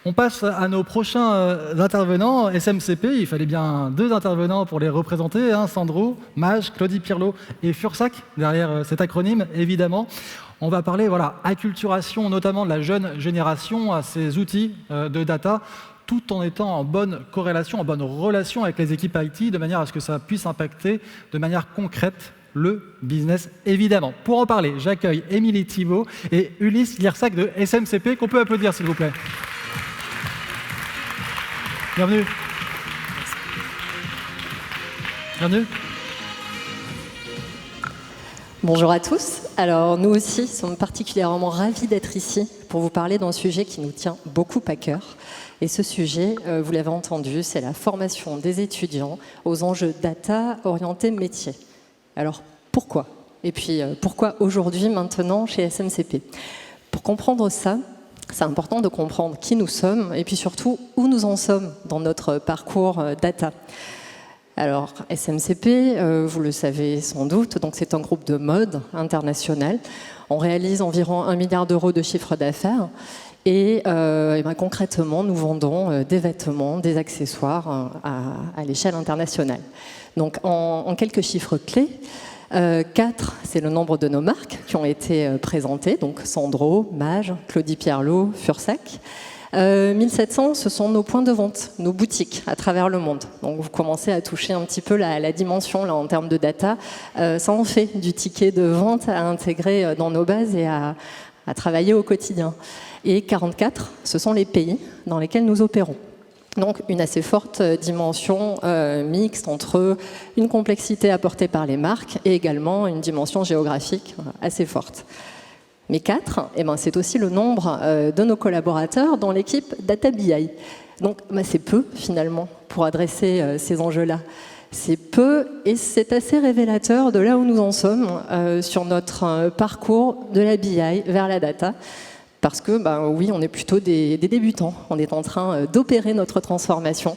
On passe à nos prochains intervenants. SMCP, il fallait bien 2 intervenants pour les représenter, hein, Sandro, Maj, Claudie Pirlot et Fursac, derrière cet acronyme, évidemment. On va parler acculturation, notamment de la jeune génération, à ces outils de data, tout en étant en bonne corrélation, en bonne relation avec les équipes IT, de manière à ce que ça puisse impacter de manière concrète le business, évidemment. Pour en parler, j'accueille Émilie Thibault et Ulysse Lirsac de SMCP, qu'on peut applaudir, s'il vous plaît. Bienvenue. Bienvenue. Bonjour à tous. Alors nous aussi sommes particulièrement ravis d'être ici pour vous parler d'un sujet qui nous tient beaucoup à cœur. Et ce sujet, vous l'avez entendu, c'est la formation des étudiants aux enjeux data orientés métiers. Alors pourquoi? Et puis pourquoi aujourd'hui, maintenant, chez SMCP? Pour comprendre ça, c'est important de comprendre qui nous sommes et puis surtout où nous en sommes dans notre parcours data. Alors, SMCP, vous le savez sans doute, donc c'est un groupe de mode international. On réalise environ 1 milliard d'euros de chiffre d'affaires et concrètement, nous vendons des vêtements, des accessoires à l'échelle internationale. Donc, en quelques chiffres clés, 4, c'est le nombre de nos marques qui ont été présentées, donc Sandro, Maj, Claudie Pirlot, Fursac. 1700, ce sont nos points de vente, nos boutiques à travers le monde. Donc vous commencez à toucher un petit peu la dimension là, en termes de data. Ça en fait du ticket de vente à intégrer dans nos bases et à travailler au quotidien. Et 44, ce sont les pays dans lesquels nous opérons. Donc une assez forte dimension mixte entre une complexité apportée par les marques et également une dimension géographique assez forte. Mais 4, c'est aussi le nombre de nos collaborateurs dans l'équipe Data BI. Donc c'est peu finalement pour adresser ces enjeux-là. C'est peu et c'est assez révélateur de là où nous en sommes sur notre parcours de la BI vers la data. Parce que oui, on est plutôt des débutants. On est en train d'opérer notre transformation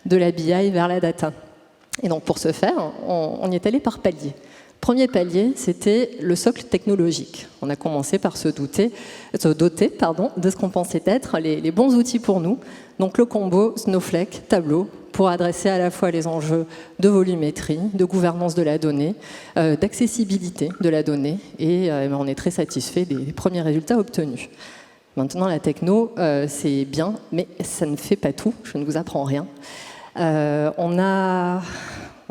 de la BI vers la data. Et donc pour ce faire, on y est allé par paliers. Premier palier, c'était le socle technologique. On a commencé par se doter de ce qu'on pensait être les bons outils pour nous. Donc le combo Snowflake, Tableau, pour adresser à la fois les enjeux de volumétrie, de gouvernance de la donnée, d'accessibilité de la donnée. Et on est très satisfait des premiers résultats obtenus. Maintenant, la techno, c'est bien, mais ça ne fait pas tout. Je ne vous apprends rien.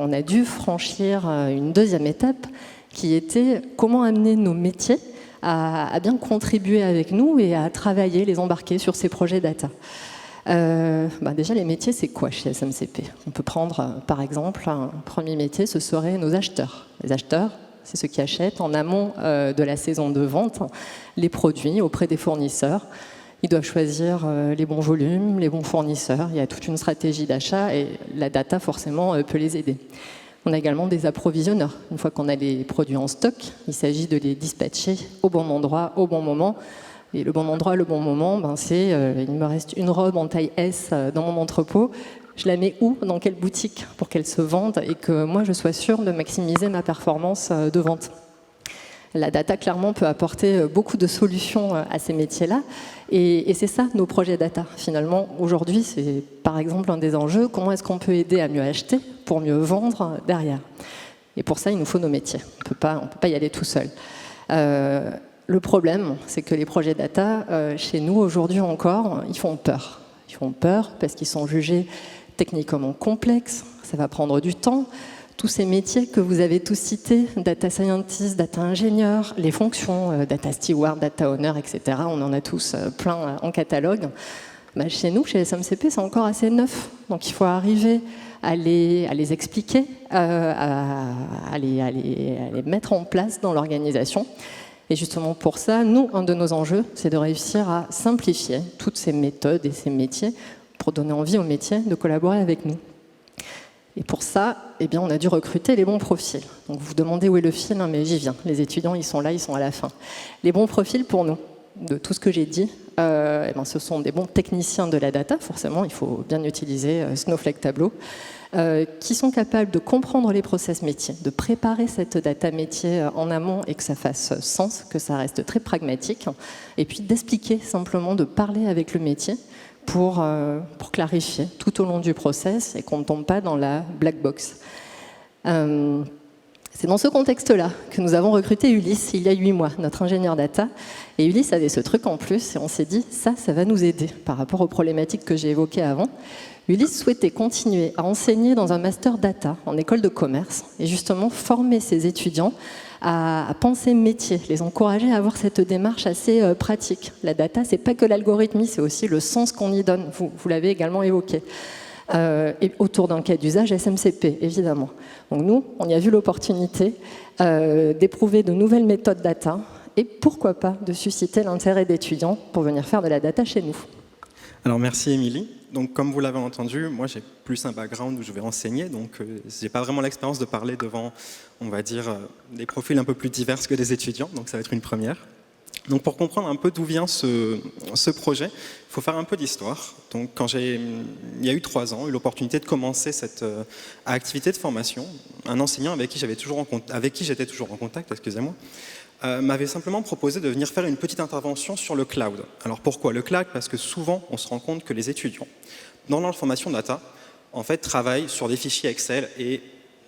On a dû franchir une deuxième étape qui était comment amener nos métiers à bien contribuer avec nous et à travailler, les embarquer sur ces projets data. Déjà, les métiers, c'est quoi chez SMCP? On peut prendre, par exemple, un premier métier, ce serait nos acheteurs. Les acheteurs, c'est ceux qui achètent en amont de la saison de vente les produits auprès des fournisseurs. Ils doivent choisir les bons volumes, les bons fournisseurs. Il y a toute une stratégie d'achat et la data, forcément, peut les aider. On a également des approvisionneurs. Une fois qu'on a les produits en stock, il s'agit de les dispatcher au bon endroit, au bon moment. Et le bon endroit, le bon moment, c'est il me reste une robe en taille S dans mon entrepôt. Je la mets où? Dans quelle boutique? Pour qu'elle se vende et que moi, je sois sûre de maximiser ma performance de vente. La data, clairement, peut apporter beaucoup de solutions à ces métiers-là. Et c'est ça, nos projets data. Finalement, aujourd'hui, c'est par exemple un des enjeux. Comment est-ce qu'on peut aider à mieux acheter pour mieux vendre derrière? Et pour ça, il nous faut nos métiers. On peut pas y aller tout seul. Le problème, c'est que les projets data, chez nous, aujourd'hui encore, ils font peur. Ils font peur parce qu'ils sont jugés techniquement complexes. Ça va prendre du temps. Tous ces métiers que vous avez tous cités, data scientist, data ingénieur, les fonctions, data steward, data owner, etc., on en a tous plein en catalogue. Chez nous, chez SMCP, c'est encore assez neuf. Donc il faut arriver à les expliquer, à les mettre en place dans l'organisation. Et justement pour ça, nous, un de nos enjeux, c'est de réussir à simplifier toutes ces méthodes et ces métiers pour donner envie aux métiers de collaborer avec nous. Et pour ça, on a dû recruter les bons profils. Donc vous vous demandez où est le fil, mais j'y viens. Les étudiants, ils sont là, ils sont à la fin. Les bons profils pour nous, de tout ce que j'ai dit, ce sont des bons techniciens de la data, forcément, il faut bien utiliser Snowflake Tableau, qui sont capables de comprendre les process métiers, de préparer cette data métier en amont et que ça fasse sens, que ça reste très pragmatique, et puis d'expliquer simplement, de parler avec le métier pour clarifier tout au long du process et qu'on ne tombe pas dans la black box. C'est dans ce contexte-là que nous avons recruté Ulysse il y a 8 mois, notre ingénieur data. Et Ulysse avait ce truc en plus et on s'est dit, ça va nous aider par rapport aux problématiques que j'ai évoquées avant. Ulysse souhaitait continuer à enseigner dans un master data en école de commerce et justement former ses étudiants à penser métier, les encourager à avoir cette démarche assez pratique. La data, c'est pas que l'algorithmie, c'est aussi le sens qu'on y donne. Vous l'avez également évoqué. Et autour d'un cas d'usage SMCP, évidemment. Donc nous, on y a vu l'opportunité d'éprouver de nouvelles méthodes data et pourquoi pas de susciter l'intérêt d'étudiants pour venir faire de la data chez nous. Alors merci Émilie. Donc comme vous l'avez entendu, moi j'ai plus un background où je vais enseigner, donc j'ai pas vraiment l'expérience de parler devant, on va dire, des profils un peu plus divers que des étudiants, donc ça va être une première. Donc pour comprendre un peu d'où vient ce projet, il faut faire un peu d'histoire. Donc il y a eu 3 ans, j'ai eu l'opportunité de commencer cette activité de formation. Un enseignant avec qui j'étais toujours en contact, excusez-moi, m'avait simplement proposé de venir faire une petite intervention sur le cloud. Alors pourquoi le cloud? Parce que souvent on se rend compte que les étudiants, dans leur formation data, en fait travaillent sur des fichiers Excel et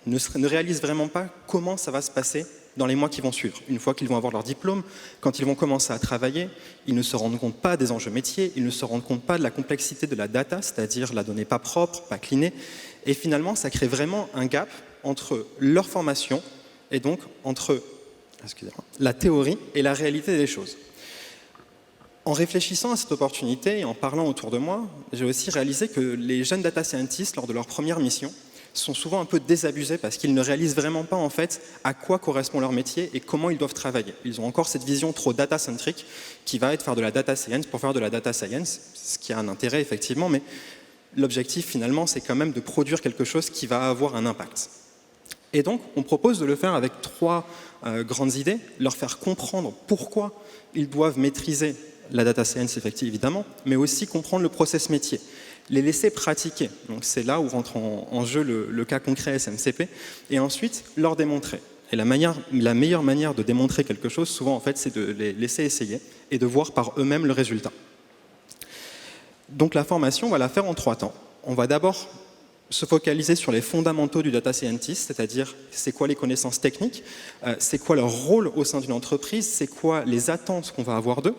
ne réalisent vraiment pas comment ça va se passer dans les mois qui vont suivre. Une fois qu'ils vont avoir leur diplôme, quand ils vont commencer à travailler, ils ne se rendent compte pas des enjeux métiers, ils ne se rendent compte pas de la complexité de la data, c'est-à-dire la donnée pas propre, pas cleanée, et finalement ça crée vraiment un gap entre leur formation et donc entre la théorie et la réalité des choses. En réfléchissant à cette opportunité et en parlant autour de moi, j'ai aussi réalisé que les jeunes data scientists, lors de leur première mission, sont souvent un peu désabusés parce qu'ils ne réalisent vraiment pas en fait à quoi correspond leur métier et comment ils doivent travailler. Ils ont encore cette vision trop data-centrique qui va être faire de la data science pour faire de la data science, ce qui a un intérêt effectivement, mais l'objectif finalement c'est quand même de produire quelque chose qui va avoir un impact. Et donc on propose de le faire avec 3 grandes idées, leur faire comprendre pourquoi ils doivent maîtriser la data science évidemment, mais aussi comprendre le process métier. Les laisser pratiquer, donc c'est là où rentre en jeu le cas concret SMCP, et ensuite leur démontrer. Et la meilleure manière de démontrer quelque chose, souvent en fait, c'est de les laisser essayer et de voir par eux-mêmes le résultat. Donc la formation, on va la faire en 3 temps. On va d'abord se focaliser sur les fondamentaux du data scientist, c'est-à-dire c'est quoi les connaissances techniques, c'est quoi leur rôle au sein d'une entreprise, c'est quoi les attentes qu'on va avoir d'eux.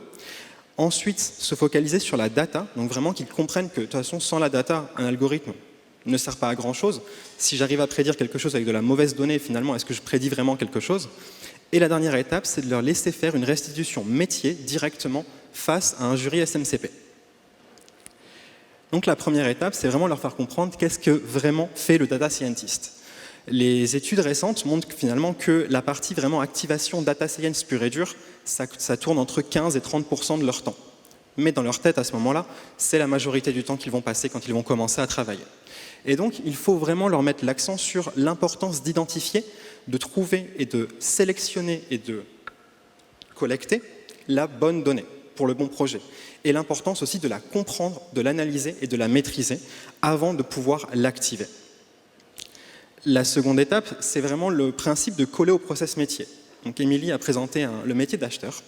Ensuite, se focaliser sur la data, donc vraiment qu'ils comprennent que de toute façon, sans la data, un algorithme ne sert pas à grand-chose. Si j'arrive à prédire quelque chose avec de la mauvaise donnée, finalement, est-ce que je prédis vraiment quelque chose? Et la dernière étape, c'est de leur laisser faire une restitution métier directement face à un jury SMCP. Donc la première étape, c'est vraiment leur faire comprendre qu'est-ce que vraiment fait le data scientist. Les études récentes montrent finalement que la partie vraiment activation data science pure et dure, ça tourne entre 15 et 30% de leur temps. Mais dans leur tête, à ce moment-là, c'est la majorité du temps qu'ils vont passer quand ils vont commencer à travailler. Et donc, il faut vraiment leur mettre l'accent sur l'importance d'identifier, de trouver et de sélectionner et de collecter la bonne donnée pour le bon projet. Et l'importance aussi de la comprendre, de l'analyser et de la maîtriser avant de pouvoir l'activer. La seconde étape, c'est vraiment le principe de coller au process métier. Donc Émilie a présenté le métier d'acheteur.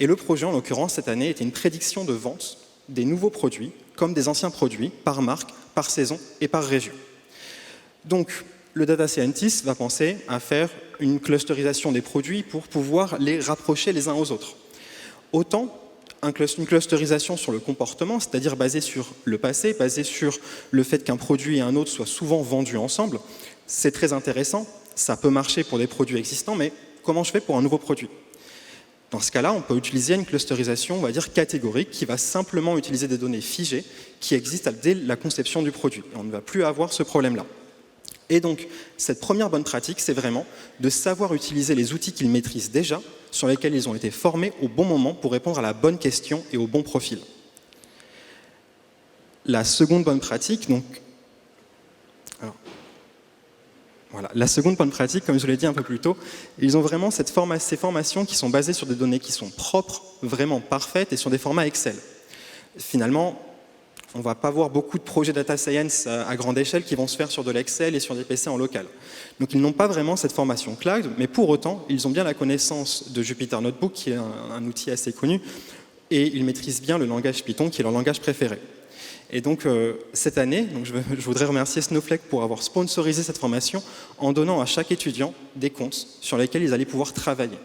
Et le projet, en l'occurrence, cette année, était une prédiction de vente des nouveaux produits, comme des anciens produits, par marque, par saison et par région. Donc, le data scientist va penser à faire une clusterisation des produits pour pouvoir les rapprocher les uns aux autres. Autant une clusterisation sur le comportement, c'est-à-dire basée sur le passé, basée sur le fait qu'un produit et un autre soient souvent vendus ensemble, c'est très intéressant, ça peut marcher pour des produits existants, mais comment je fais pour un nouveau produit? Dans ce cas-là, on peut utiliser une clusterisation, on va dire catégorique, qui va simplement utiliser des données figées qui existent dès la conception du produit. Et on ne va plus avoir ce problème-là. Et donc, cette première bonne pratique, c'est vraiment de savoir utiliser les outils qu'ils maîtrisent déjà, sur lesquels ils ont été formés au bon moment pour répondre à la bonne question et au bon profil. La seconde bonne pratique, la seconde bonne pratique, comme je l'ai dit un peu plus tôt, ils ont vraiment ces formations qui sont basées sur des données qui sont propres, vraiment parfaites, et sur des formats Excel. Finalement, on ne va pas voir beaucoup de projets data science à grande échelle qui vont se faire sur de l'Excel et sur des PC en local. Donc ils n'ont pas vraiment cette formation cloud, mais pour autant, ils ont bien la connaissance de Jupyter Notebook, qui est un outil assez connu, et ils maîtrisent bien le langage Python, qui est leur langage préféré. Et donc cette année, je voudrais remercier Snowflake pour avoir sponsorisé cette formation en donnant à chaque étudiant des comptes sur lesquels ils allaient pouvoir travailler.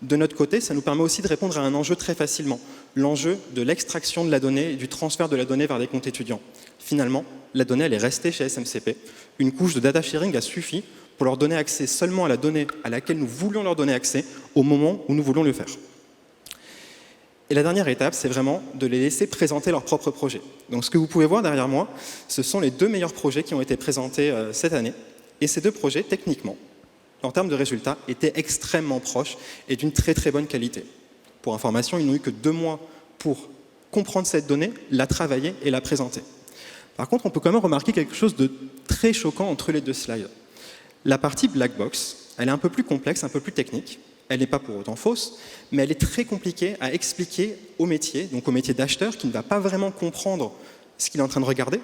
De notre côté, ça nous permet aussi de répondre à un enjeu très facilement, l'enjeu de l'extraction de la donnée et du transfert de la donnée vers des comptes étudiants. Finalement, la donnée elle est restée chez SMCP. Une couche de data sharing a suffi pour leur donner accès seulement à la donnée à laquelle nous voulions leur donner accès au moment où nous voulons le faire. Et la dernière étape, c'est vraiment de les laisser présenter leurs propres projets. Donc ce que vous pouvez voir derrière moi, ce sont les 2 meilleurs projets qui ont été présentés cette année. Et ces 2 projets, techniquement, en termes de résultats, étaient extrêmement proches et d'une très très bonne qualité. Pour information, ils n'ont eu que 2 mois pour comprendre cette donnée, la travailler et la présenter. Par contre, on peut quand même remarquer quelque chose de très choquant entre les 2 slides. La partie black box, elle est un peu plus complexe, un peu plus technique. Elle n'est pas pour autant fausse, mais elle est très compliquée à expliquer au métier, donc au métier d'acheteur, qui ne va pas vraiment comprendre ce qu'il est en train de regarder.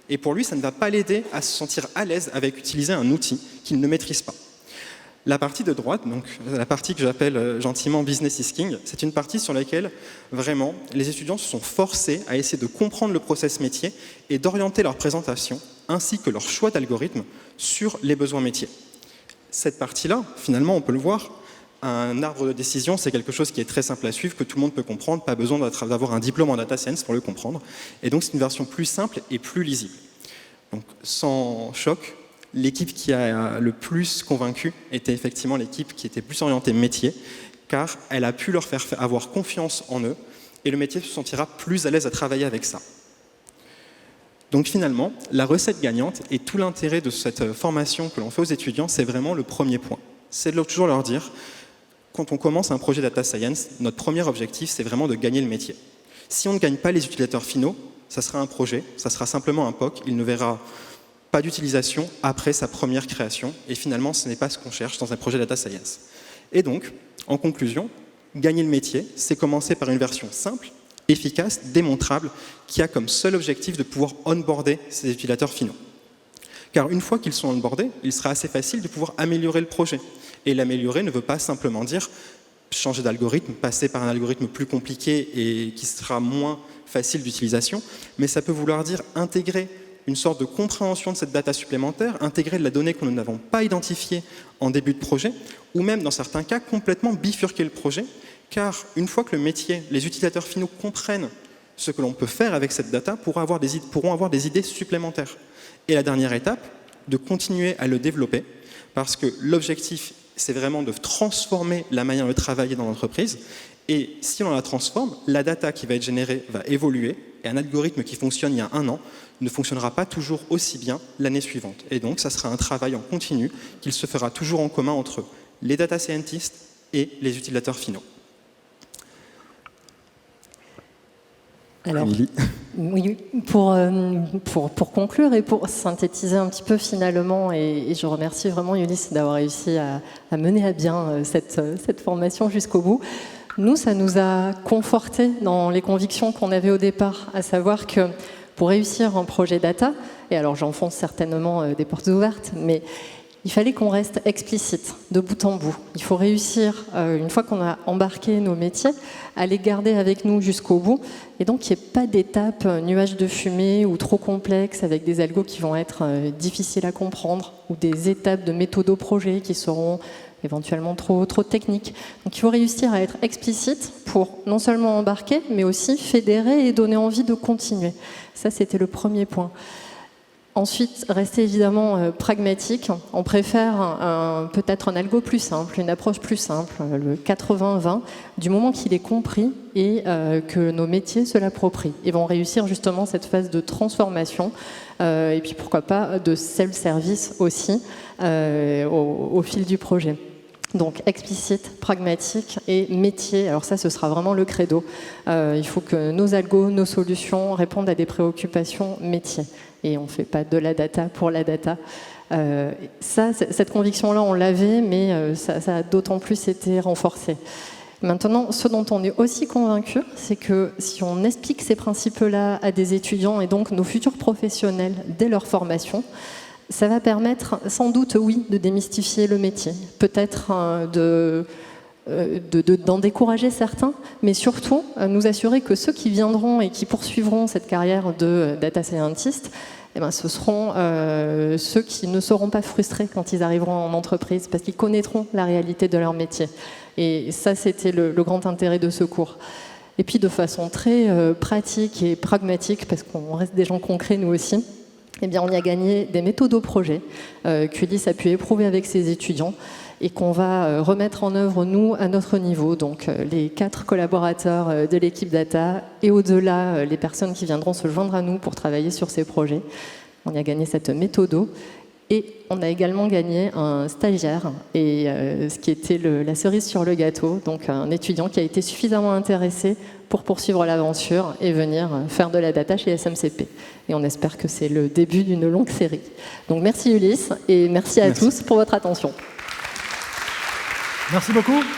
Et pour lui, ça ne va pas l'aider à se sentir à l'aise avec utiliser un outil qu'il ne maîtrise pas. La partie de droite, donc la partie que j'appelle gentiment business is king, c'est une partie sur laquelle vraiment les étudiants se sont forcés à essayer de comprendre le process métier et d'orienter leur présentation ainsi que leur choix d'algorithme sur les besoins métiers. Cette partie-là, finalement, on peut le voir, un arbre de décision, c'est quelque chose qui est très simple à suivre, que tout le monde peut comprendre, pas besoin d'avoir un diplôme en data science pour le comprendre. Et donc c'est une version plus simple et plus lisible. Donc sans choc, l'équipe qui a le plus convaincu était effectivement l'équipe qui était plus orientée métier, car elle a pu leur faire avoir confiance en eux, et le métier se sentira plus à l'aise à travailler avec ça. Donc finalement, la recette gagnante et tout l'intérêt de cette formation que l'on fait aux étudiants, c'est vraiment le premier point. C'est de toujours leur dire, quand on commence un projet data science, notre premier objectif, c'est vraiment de gagner le métier. Si on ne gagne pas les utilisateurs finaux, ça sera un projet, ça sera simplement un POC, il ne verra pas d'utilisation après sa première création, et finalement, ce n'est pas ce qu'on cherche dans un projet data science. Et donc, en conclusion, gagner le métier, c'est commencer par une version simple, efficace, démontrable, qui a comme seul objectif de pouvoir onboarder ses utilisateurs finaux. Car une fois qu'ils sont onboardés, il sera assez facile de pouvoir améliorer le projet. Et l'améliorer ne veut pas simplement dire changer d'algorithme, passer par un algorithme plus compliqué et qui sera moins facile d'utilisation, mais ça peut vouloir dire intégrer une sorte de compréhension de cette data supplémentaire, intégrer de la donnée que nous n'avons pas identifiée en début de projet, ou même dans certains cas complètement bifurquer le projet, car une fois que le métier, les utilisateurs finaux comprennent ce que l'on peut faire avec cette data, pourront avoir des idées supplémentaires. Et la dernière étape, de continuer à le développer, parce que l'objectif, c'est vraiment de transformer la manière de travailler dans l'entreprise, et si on la transforme, la data qui va être générée va évoluer, et un algorithme qui fonctionne il y a 1 an ne fonctionnera pas toujours aussi bien l'année suivante. Et donc, ça sera un travail en continu qu'il se fera toujours en commun entre les data scientists et les utilisateurs finaux. Alors, oui, pour conclure et pour synthétiser un petit peu finalement, et je remercie vraiment Ulysse d'avoir réussi à mener à bien cette formation jusqu'au bout. Nous, ça nous a confortés dans les convictions qu'on avait au départ, à savoir que pour réussir un projet data, et alors j'enfonce certainement des portes ouvertes, mais il fallait qu'on reste explicite de bout en bout. Il faut réussir, une fois qu'on a embarqué nos métiers, à les garder avec nous jusqu'au bout. Et donc, il n'y ait pas d'étape nuage de fumée ou trop complexe avec des algos qui vont être difficiles à comprendre ou des étapes de méthodo-projet qui seront éventuellement trop techniques. Donc, il faut réussir à être explicite pour non seulement embarquer, mais aussi fédérer et donner envie de continuer. Ça, c'était le premier point. Ensuite, rester évidemment pragmatique. On préfère peut-être un algo plus simple, une approche plus simple, le 80-20, du moment qu'il est compris et que nos métiers se l'approprient. Ils vont réussir justement cette phase de transformation et puis pourquoi pas de self-service aussi au fil du projet. Donc explicite, pragmatique et métier. Alors ça, ce sera vraiment le credo. Il faut que nos algos, nos solutions répondent à des préoccupations métiers. Et on ne fait pas de la data pour la data. Cette conviction-là, on l'avait, mais ça a d'autant plus été renforcé. Maintenant, ce dont on est aussi convaincu, c'est que si on explique ces principes-là à des étudiants et donc nos futurs professionnels dès leur formation, ça va permettre sans doute, oui, de démystifier le métier, peut-être de d'en décourager certains, mais surtout nous assurer que ceux qui viendront et qui poursuivront cette carrière de data scientist, eh ben, ce seront ceux qui ne seront pas frustrés quand ils arriveront en entreprise, parce qu'ils connaîtront la réalité de leur métier. Et ça, c'était le grand intérêt de ce cours. Et puis de façon très pratique et pragmatique, parce qu'on reste des gens concrets nous aussi, eh bien, on y a gagné des méthodes au projet qu'Ulysse a pu éprouver avec ses étudiants et qu'on va remettre en œuvre, nous, à notre niveau. Donc, les 4 collaborateurs de l'équipe data et au-delà, les personnes qui viendront se joindre à nous pour travailler sur ces projets. On y a gagné cette méthode. Et on a également gagné un stagiaire, et ce qui était la cerise sur le gâteau, donc un étudiant qui a été suffisamment intéressé pour poursuivre l'aventure et venir faire de la data chez SMCP. Et on espère que c'est le début d'une longue série. Donc merci Ulysse, et merci à tous pour votre attention. Merci beaucoup.